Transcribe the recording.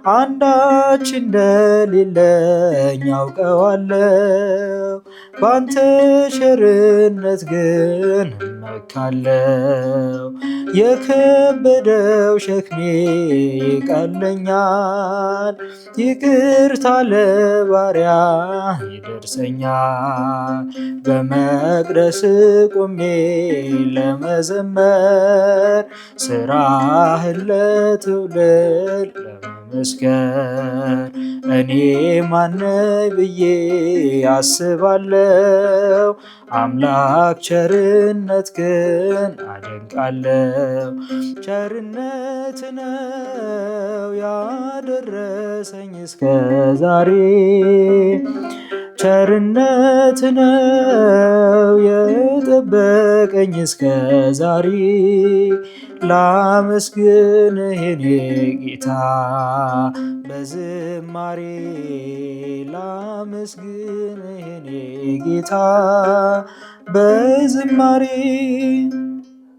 አንዳች እንደሌለኝ አውቀዋለሁ። ባንተ ቸርነት ግን እመካለሁ። የከበደው ሸክሜ ይቀለኛል። ይቅርታ ለባሪያ ይደርሰኛል። በመቅደስ ቆሜ ለመዘመር ስራህን ለትውልድ ለመመስከር እኔ ማነኝ ብዬ አስባለሁ። አምላክ ቸርነት ግን አደንቃለሁ። ቸርነት ነው ያደረሰኝ እስከ ዛሬ፣ ቸርነት ነው የጠበቀኝ እስከ ዛሬ። ላመስግንህ የኔ ጌታ በዝማሬ፣ ላመስግንህ የኔ ጌታ በዝማሬ።